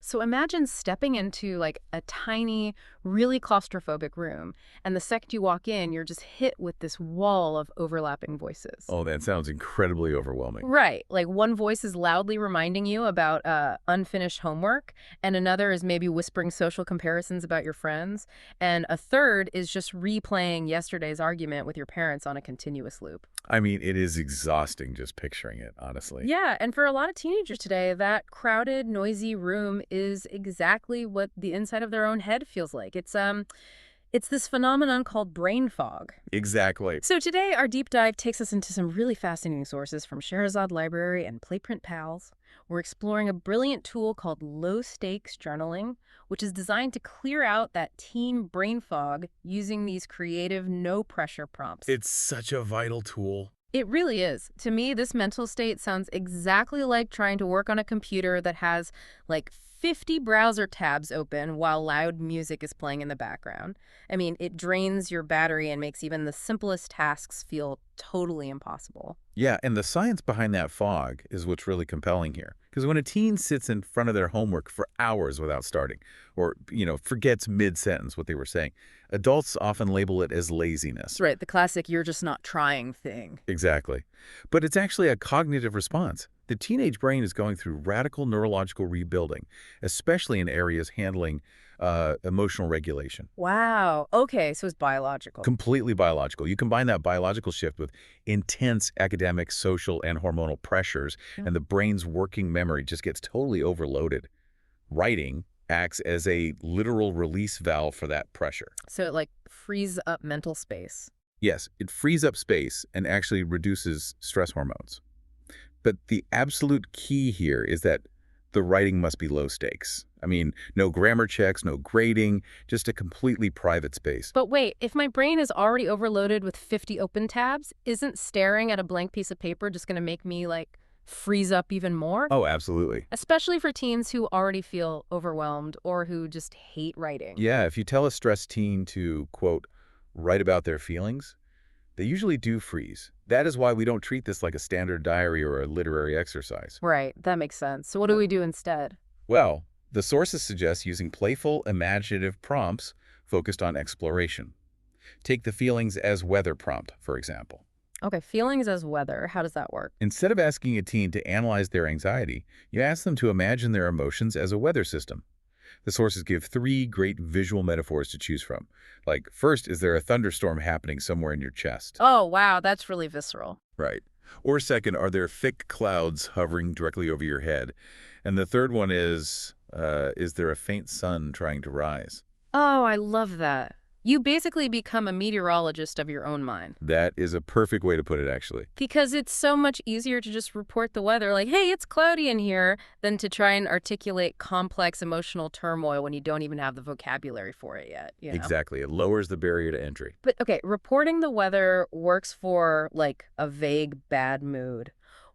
So imagine stepping into like a tiny, really claustrophobic room, and the second you walk in, you're just hit with this wall of overlapping voices. Oh, that sounds incredibly overwhelming. Right. Like one voice is loudly reminding you about unfinished homework, and another is maybe whispering social comparisons about your friends, and a third is just replaying yesterday's argument with your parents on a continuous loop. I mean, it is exhausting just picturing it, honestly. Yeah, and for a lot of teenagers today, that crowded, noisy room is exactly what the inside of their own head feels like. It's this phenomenon called brain fog. Exactly. So today, our deep dive takes us into some really fascinating sources from Scheherazade Library and Playprint Pals. We're exploring a brilliant tool called low-stakes journaling, which is designed to clear out that teen brain fog using these creative, no-pressure prompts. It's such a vital tool. It really is. To me, this mental state sounds exactly like trying to work on a computer that has like 50 browser tabs open while loud music is playing in the background. I mean, it drains your battery and makes even the simplest tasks feel totally impossible. Yeah, and the science behind that fog is what's really compelling here. Because when a teen sits in front of their homework for hours without starting, or, forgets mid-sentence what they were saying, adults often label it as laziness. That's right, the classic "you're just not trying" thing. Exactly. But it's actually a cognitive response. The teenage brain is going through radical neurological rebuilding, especially in areas handling emotional regulation. Wow. Okay, so it's biological. Completely biological. You combine that biological shift with intense academic, social, and hormonal pressures, and the brain's working memory just gets totally overloaded. Writing acts as a literal release valve for that pressure. So it like frees up mental space. Yes, it frees up space and actually reduces stress hormones. But the absolute key here is that the writing must be low stakes. I mean, no grammar checks, no grading, just a completely private space. But wait, if my brain is already overloaded with 50 open tabs, isn't staring at a blank piece of paper just going to make me, like, freeze up even more? Oh, absolutely. Especially for teens who already feel overwhelmed or who just hate writing. Yeah, if you tell a stressed teen to, quote, write about their feelings, they usually do freeze. That is why we don't treat this like a standard diary or a literary exercise. Right, that makes sense. So what do we do instead? Well, the sources suggest using playful, imaginative prompts focused on exploration. Take the feelings as weather prompt, for example. Okay, feelings as weather. How does that work? Instead of asking a teen to analyze their anxiety, you ask them to imagine their emotions as a weather system. The sources give 3 great visual metaphors to choose from. Like, first, is there a thunderstorm happening somewhere in your chest? Oh, wow, that's really visceral. Right. Or second, are there thick clouds hovering directly over your head? And the third one is there a faint sun trying to rise? Oh, I love that. You basically become a meteorologist of your own mind. That is a perfect way to put it, actually. Because it's so much easier to just report the weather like, hey, it's cloudy in here, than to try and articulate complex emotional turmoil when you don't even have the vocabulary for it yet, you know? Exactly. It lowers the barrier to entry. But okay, reporting the weather works for like a vague bad mood.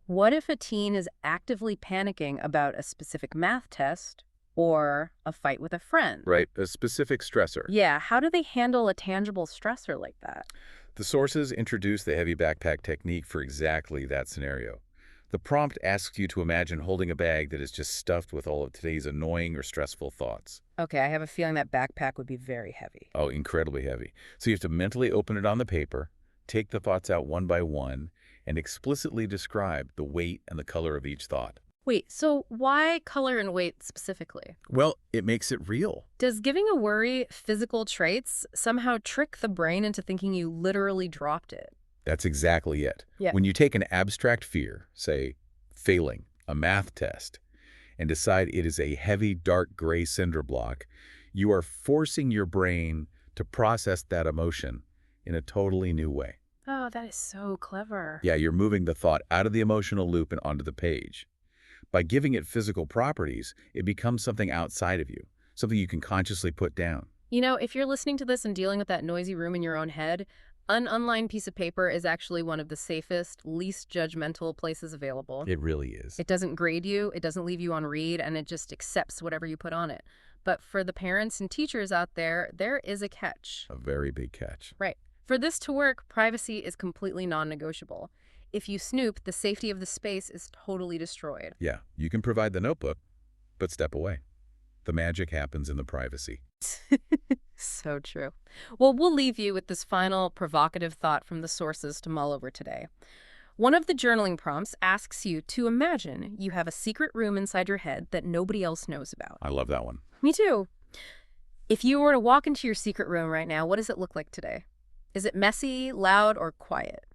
What if a teen is actively panicking about a specific math test or a fight with a friend? Right. A specific stressor. Yeah, how do they handle a tangible stressor like that? The sources introduce the heavy backpack technique for exactly that scenario. The prompt asks you to imagine holding a bag that is just stuffed with all of today's annoying or stressful thoughts. Okay, I have a feeling that backpack would be very heavy. Oh, incredibly heavy. So you have to mentally open it on the paper, take the thoughts out one by one, and explicitly describe the weight and the color of each thought. Wait, so why color and weight specifically? Well, it makes it real. Does giving a worry physical traits somehow trick the brain into thinking you literally dropped it? That's exactly it. Yeah. When you take an abstract fear, say failing a math test, and decide it is a heavy, dark gray cinder block, you are forcing your brain to process that emotion in a totally new way. Oh, that is so clever. Yeah, you're moving the thought out of the emotional loop and onto the page. By giving it physical properties, it becomes something outside of you, something you can consciously put down. You know, if you're listening to this and dealing with that noisy room in your own head, an unlined piece of paper is actually one of the safest, least judgmental places available. It really is. It doesn't grade you, it doesn't leave you on read, and it just accepts whatever you put on it. But for the parents and teachers out there is a catch. A very big catch. Right. For this to work, privacy is completely non-negotiable. If you snoop, the safety of the space is totally destroyed. Yeah, you can provide the notebook, but step away. The magic happens in the privacy. So true. Well, we'll leave you with this final provocative thought from the sources to mull over today. One of the journaling prompts asks you to imagine you have a secret room inside your head that nobody else knows about. I love that one. Me too. If you were to walk into your secret room right now, what does it look like today? Is it messy, loud, or quiet?